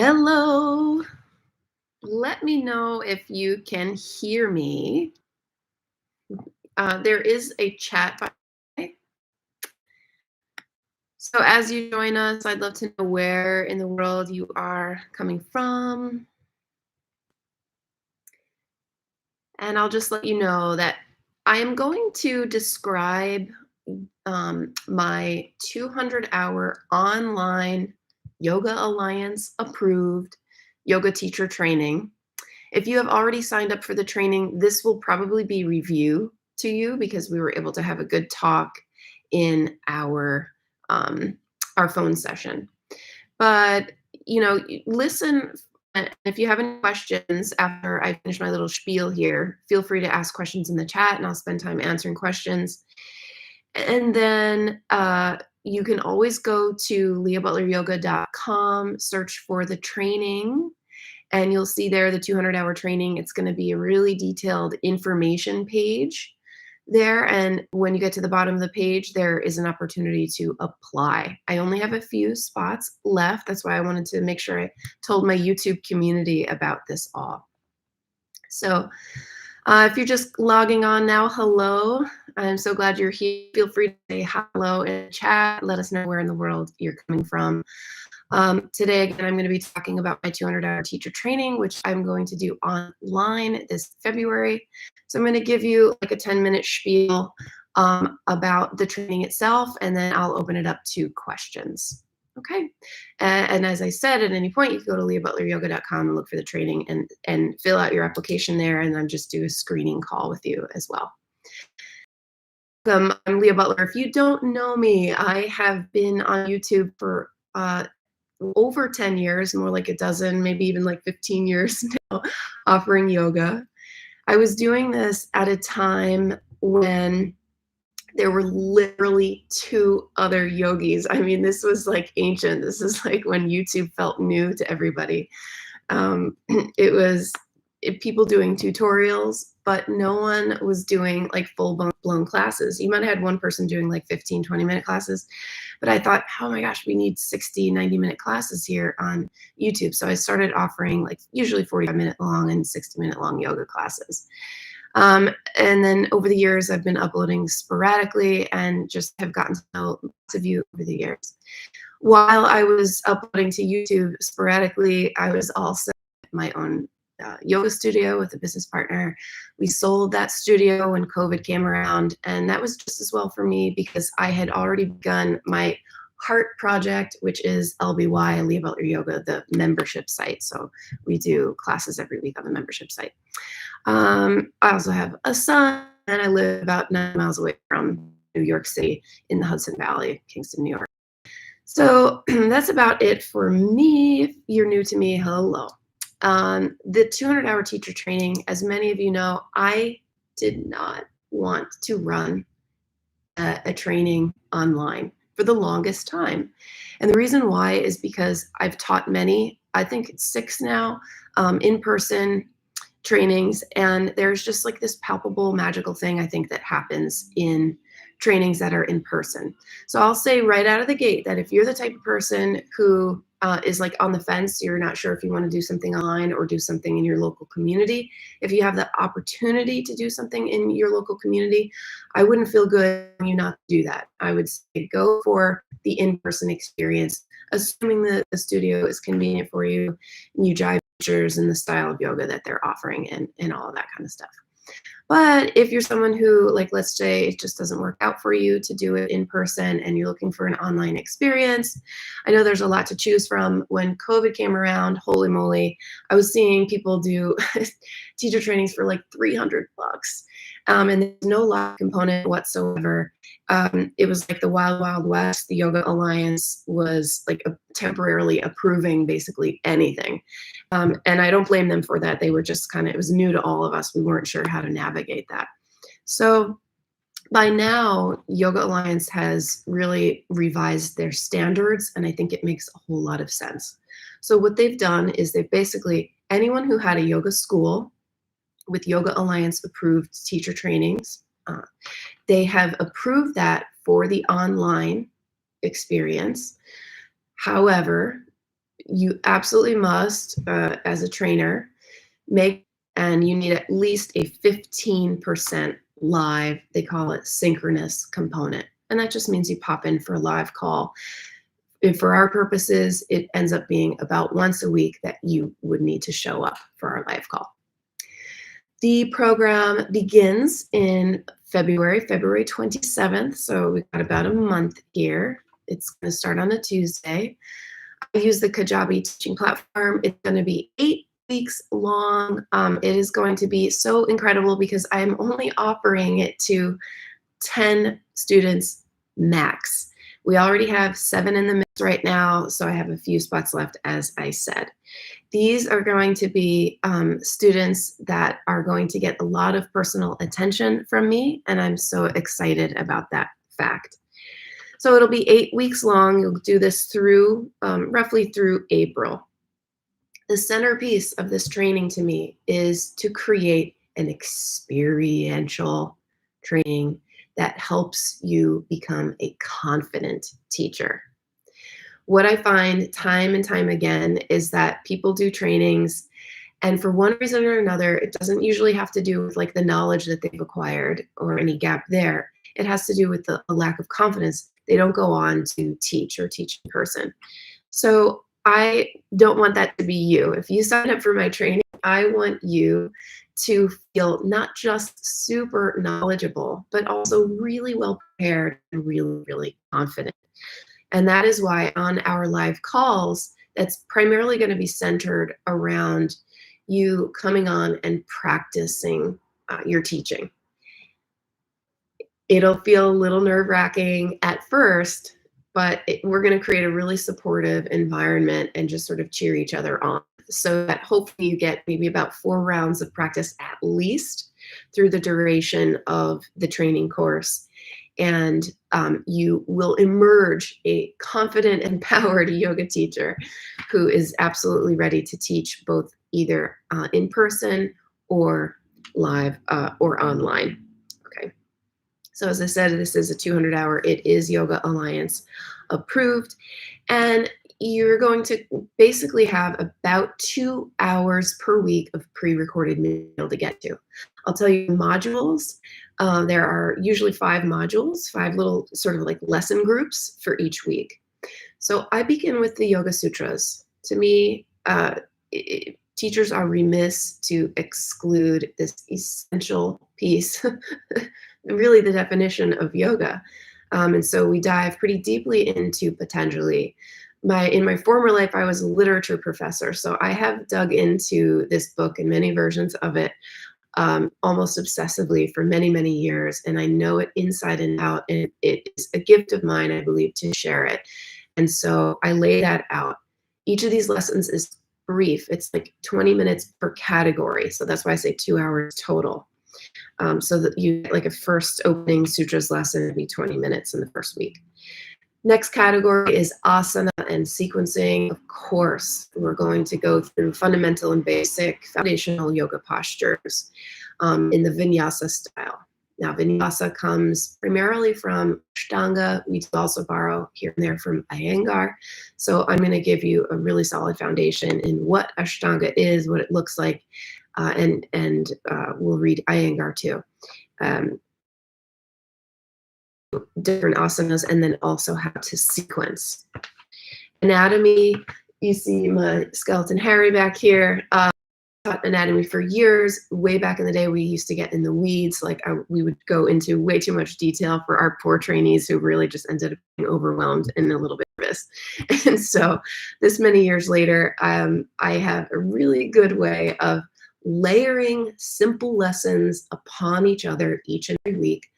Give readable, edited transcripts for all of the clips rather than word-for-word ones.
Hello. Let me know if you can hear me. There is a chat by. So as you join us, I'd love to know where in the world you are coming from. And I'll just let you know that I am going to describe my 200-hour online Yoga Alliance approved yoga teacher training. If you have already signed up for the training, this will probably be review to you because we were able to have a good talk in um, our phone session. But listen. And if you have any questions after I finish my little spiel here, feel free to ask questions in the chat, and I'll spend time answering questions. And then you can always go to leahbutleryoga.com, search for the training, and you'll see there the 200-hour training. It's going to be a really detailed information page there. And when you get to the bottom of the page, there is an opportunity to apply. I only have a few spots left. That's why I wanted to make sure I told my YouTube community about this all. So if you're just logging on now, hello. I'm so glad you're here. Feel free to say hello in the chat. Let us know where in the world you're coming from. Today, again, I'm going to be talking about my 200-hour teacher training, which I'm going to do online this February. So I'm going to give you like a 10-minute spiel about the training itself, and then I'll open it up to questions. Okay. And as I said, at any point, you can go to leahbutleryoga.com and look for the training and fill out your application there, and then just do a screening call with you as well. I'm Leigha Butler. If you don't know me, I have been on YouTube for over 10 years, more like a dozen, maybe even like 15 years now, offering yoga. I was doing this at a time when there were literally 2 other yogis. I mean, this was like ancient. This is like when YouTube felt new to everybody. It was people doing tutorials, but no one was doing like full-blown classes. You might have had one person doing like 15, 20-minute classes, but I thought, oh my gosh, we need 60, 90-minute classes here on YouTube. So I started offering like usually 45-minute long and 60-minute long yoga classes. And then over the years, I've been uploading sporadically and just have gotten to know lots of you over the years. While I was uploading to YouTube sporadically, I was also my own yoga studio with a business partner. We sold that studio when COVID came around, and that was just as well for me because I had already begun my heart project, which is LBY, Leigha Butler Yoga, the membership site. So we do classes every week on the membership site. I also have a son, and I live about 9 miles away from New York City in the Hudson Valley, Kingston, New York. So that's about it for me. If you're new to me, hello. The 200-hour teacher training, as many of you know, I did not want to run a training online for the longest time. And the reason why is because I've taught many, I think it's 6 now, in-person trainings, and there's just like this palpable magical thing I think that happens in trainings that are in person. So I'll say right out of the gate that if you're the type of person who is like on the fence, you're not sure if you want to do something online or do something in your local community, if you have the opportunity to do something in your local community, I wouldn't feel good when you not do that. I would say go for the in-person experience, assuming that the studio is convenient for you and you jive features and the style of yoga that they're offering and all of that kind of stuff. But if you're someone who, like, let's say it just doesn't work out for you to do it in person and you're looking for an online experience, I know there's a lot to choose from. When COVID came around, holy moly, I was seeing people do teacher trainings for like $300. And there's no live component whatsoever. It was like the wild, wild west. The Yoga Alliance was like temporarily approving basically anything. And I don't blame them for that. They were just it was new to all of us. We weren't sure how to navigate that. So by now, Yoga Alliance has really revised their standards, and I think it makes a whole lot of sense. So what they've done is they've basically, anyone who had a yoga school with Yoga Alliance approved teacher trainings, they have approved that for the online experience. However, You absolutely must, as a trainer, make and you need at least a 15% live, they call it synchronous component. And that just means you pop in for a live call. And for our purposes, it ends up being about once a week that you would need to show up for our live call. The program begins in February 27th. So we've got about a month here. It's going to start on a Tuesday. I use the Kajabi teaching platform. It's going to be 8 weeks long. It is going to be so incredible because I'm only offering it to 10 students max. We already have 7 in the mix right now, so I have a few spots left, as I said. These are going to be students that are going to get a lot of personal attention from me, and I'm so excited about that fact. So it'll be 8 weeks long. You'll do this through roughly through April. The centerpiece of this training to me is to create an experiential training that helps you become a confident teacher. What I find time and time again is that people do trainings, and for one reason or another, it doesn't usually have to do with like the knowledge that they've acquired or any gap there. It has to do with a lack of confidence. They don't go on to teach or teach in person. So I don't want that to be you. If you sign up for my training, I want you to feel not just super knowledgeable, but also really well prepared and really, really confident. And that is why on our live calls, that's primarily going to be centered around you coming on and practicing your teaching. It'll feel a little nerve-wracking at first, but we're going to create a really supportive environment and just sort of cheer each other on, so that hopefully you get maybe about 4 rounds of practice at least through the duration of the training course. And you will emerge a confident, empowered yoga teacher who is absolutely ready to teach both either in person or live or online. Okay. So as I said, this is a 200-hour, it is Yoga Alliance approved. And you're going to basically have about 2 hours per week of pre-recorded material to get to. I'll tell you modules. There are usually 5 modules, 5 little sort of like lesson groups for each week. So I begin with the Yoga Sutras. To me, teachers are remiss to exclude this essential piece, really the definition of yoga. And so we dive pretty deeply into Patanjali. In my former life, I was a literature professor, so I have dug into this book and many versions of it almost obsessively for many, many years, and I know it inside and out, and it is a gift of mine, I believe, to share it. And so I lay that out. Each of these lessons is brief. It's like 20 minutes per category, so that's why I say 2 hours total. So that you get like a first opening sutras lesson would be 20 minutes in the first week. Next category is asana and sequencing. Of course, we're going to go through fundamental and basic foundational yoga postures in the vinyasa style. Now, vinyasa comes primarily from Ashtanga. We do also borrow here and there from Iyengar. So I'm going to give you a really solid foundation in what Ashtanga is, what it looks like, and we'll read Iyengar too. Different asanas, and then also how to sequence. Anatomy, you see my skeleton Harry back here. Taught anatomy for years. Way back in the day, we used to get in the weeds. Like we would go into way too much detail for our poor trainees who really just ended up being overwhelmed and a little bit nervous. And so this many years later, I have a really good way of layering simple lessons upon each other each and every week.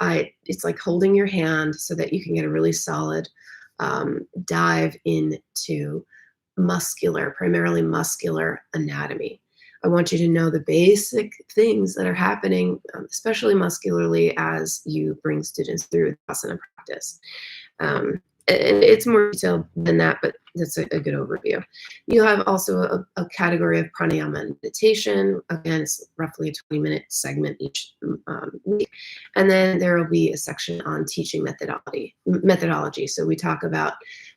It's like holding your hand so that you can get a really solid dive into primarily muscular anatomy. I want you to know the basic things that are happening, especially muscularly, as you bring students through the asana practice. And it's more detailed than that, but that's a good overview. You have also a category of pranayama and meditation. Again, it's roughly a 20-minute segment each week. And then there will be a section on teaching methodology. So we talk about,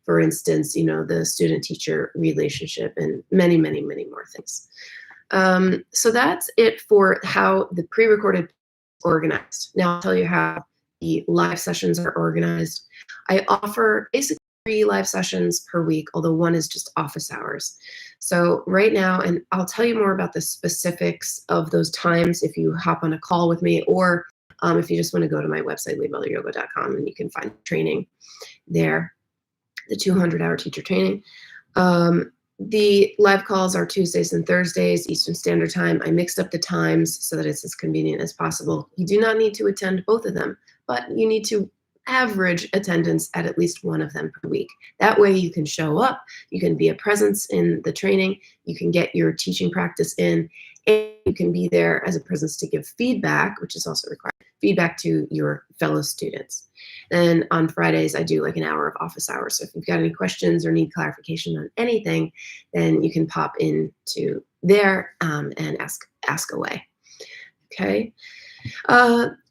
for instance, the student-teacher relationship and many, many, many more things. So that's it for how the pre-recorded is organized. Now I'll tell you how the live sessions are organized. I offer basically 3 live sessions per week, although one is just office hours. So right now, and I'll tell you more about the specifics of those times if you hop on a call with me, or if you just want to go to my website, leighabutleryoga.com, and you can find training there, the 200-hour teacher training. The live calls are Tuesdays and Thursdays, Eastern Standard Time. I mixed up the times so that it's as convenient as possible. You do not need to attend both of them, but you need to average attendance at least one of them per week. That way you can show up, you can be a presence in the training, you can get your teaching practice in, and you can be there as a presence to give feedback, which is also required, feedback to your fellow students. And on Fridays, I do like an hour of office hours. So if you've got any questions or need clarification on anything, then you can pop into there and ask away. Okay.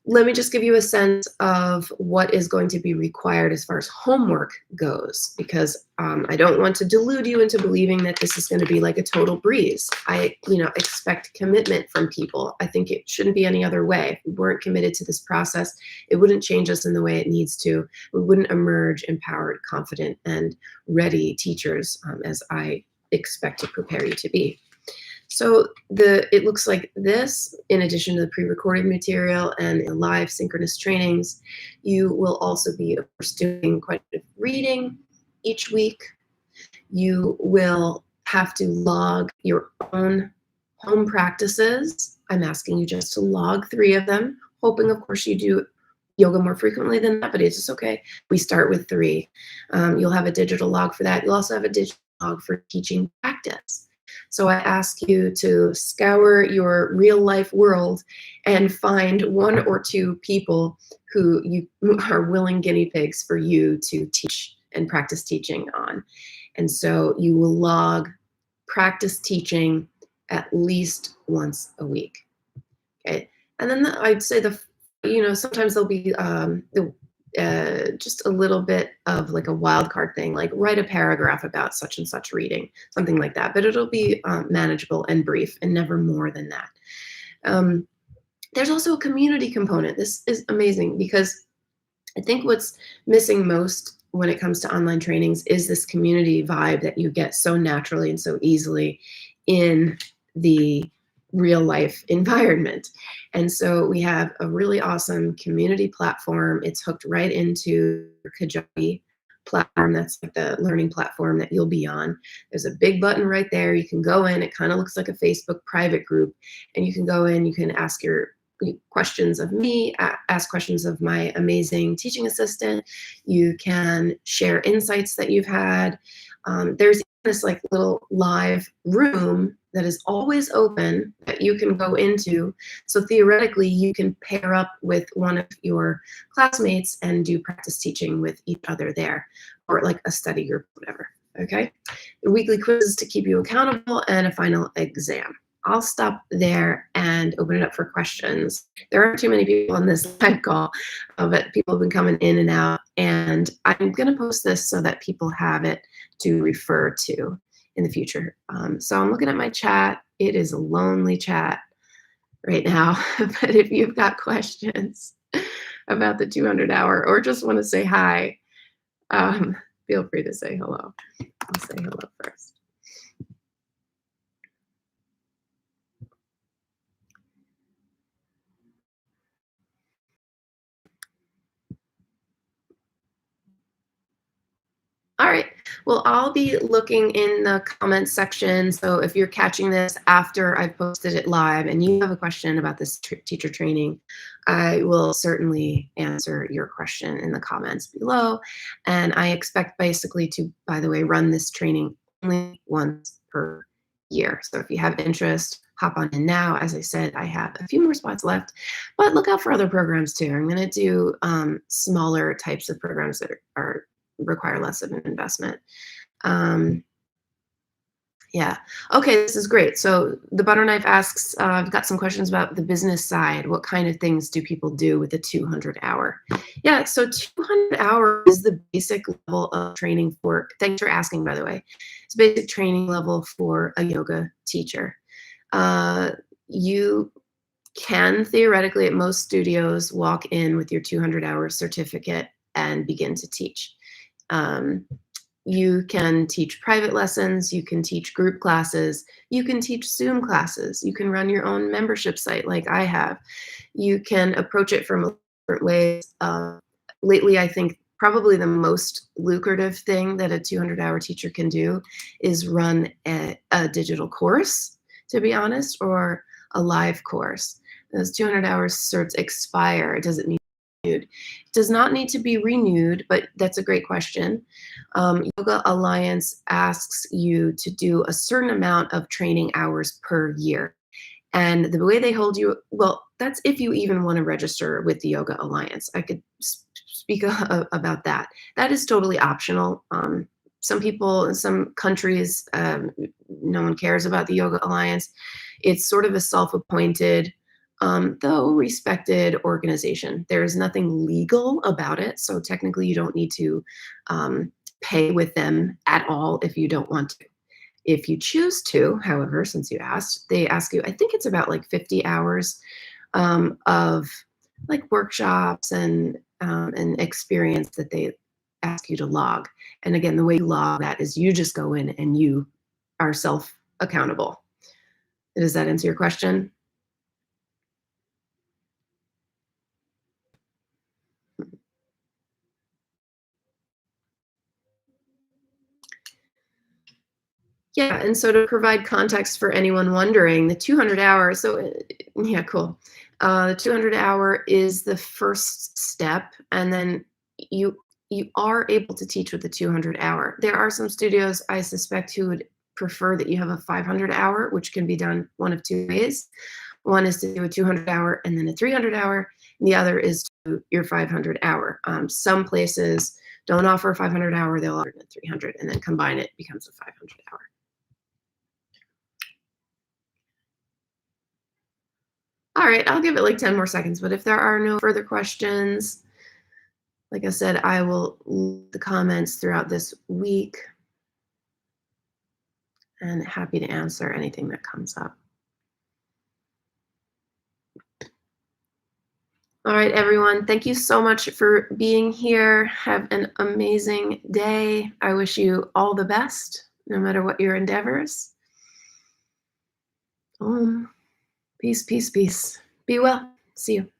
Let me just give you a sense of what is going to be required as far as homework goes, because I don't want to delude you into believing that this is going to be like a total breeze. I expect commitment from people. I think it shouldn't be any other way. If we weren't committed to this process, it wouldn't change us in the way it needs to. We wouldn't emerge empowered, confident, and ready teachers as I expect to prepare you to be. So it looks like this, in addition to the pre-recorded material and the live synchronous trainings. You will also be, of course, doing quite a bit of reading each week. You will have to log your own home practices. I'm asking you just to log 3 of them, hoping, of course, you do yoga more frequently than that, but it's just okay. We start with 3. You'll have a digital log for that. You'll also have a digital log for teaching practice. So I ask you to scour your real life world and find 1 or 2 people who are willing guinea pigs for you to teach and practice teaching on. And so you will log practice teaching at least once a week. Okay. And then I'd say sometimes there'll be just a little bit of like a wild card thing, like write a paragraph about such and such reading, something like that. But it'll be manageable and brief and never more than that. There's also a community component. This is amazing because I think what's missing most when it comes to online trainings is this community vibe that you get so naturally and so easily in the real life environment. And so we have a really awesome community platform. It's hooked right into the Kajabi platform. That's like the learning platform that you'll be on. There's a big button right there. You can go in. It kind of looks like a Facebook private group. And you can go in. You can ask your questions of me, ask questions of my amazing teaching assistant. You can share insights that you've had. There's this like little live room that is always open that you can go into. So theoretically, you can pair up with one of your classmates and do practice teaching with each other there, or like a study group, whatever. Okay. The weekly quizzes to keep you accountable and a final exam. I'll stop there and open it up for questions. There aren't too many people on this live call, but people have been coming in and out. And I'm going to post this so that people have it to refer to in the future. So I'm looking at my chat. It is a lonely chat right now. But if you've got questions about the 200-hour or just want to say hi, feel free to say hello. I'll say hello first. All right. Well, I'll be looking in the comments section. So if you're catching this after I've posted it live and you have a question about this teacher training, I will certainly answer your question in the comments below. And I expect basically to, by the way, run this training only once per year. So if you have interest, hop on in now. As I said, I have a few more spots left, but look out for other programs too. I'm going to do smaller types of programs that are require less of an investment. Um, yeah. Okay, this is great. So the butter knife asks, I've got some questions about the business side. What kind of things do people do with a 200 hour? Yeah, so 200 hours is the basic level of training for, thanks for asking, by the way. It's basic training level for a yoga teacher. Uh, you can theoretically at most studios walk in with your 200-hour certificate and begin to teach. Um, you can teach private lessons, you can teach group classes, you can teach Zoom classes, you can run your own membership site like I have. You can approach it from different ways. Lately, I think probably the most lucrative thing that a 200-hour teacher can do is run a digital course, to be honest, or a live course. Those 200 hours certs expire. It doesn't need to be renewed. It does not need to be renewed, but that's a great question. Yoga Alliance asks you to do a certain amount of training hours per year. And the way they hold you, well, that's if you even want to register with the Yoga Alliance. I could speak about that. That is totally optional. Some people in some countries, no one cares about the Yoga Alliance. It's sort of a self-appointed, though respected organization. There is nothing legal about it. So technically, you don't need to pay with them at all if you don't want to. If you choose to, however, since you asked, they ask you, I think it's about like 50 hours of like workshops and experience that they ask you to log. And again, the way you log that is you just go in and you are self accountable. Does that answer your question? Yeah, and so to provide context for anyone wondering, the 200 hour, so yeah, cool. The 200 hour is the first step, and then you you are able to teach with the 200 hour. There are some studios I suspect who would prefer that you have a 500 hour, which can be done one of two ways. One is to do a 200 hour and then a 300 hour, and the other is to do your 500 hour. Some places don't offer a 500 hour, they'll offer a 300, and then combine it becomes a 500 hour. All right, I'll give it like 10 more seconds, but if there are no further questions, like I said, I will leave the comments throughout this week and happy to answer anything that comes up. All right, everyone, thank you so much for being here. Have an amazing day. I wish you all the best, no matter what your endeavors. Peace, peace, peace. Be well. See you.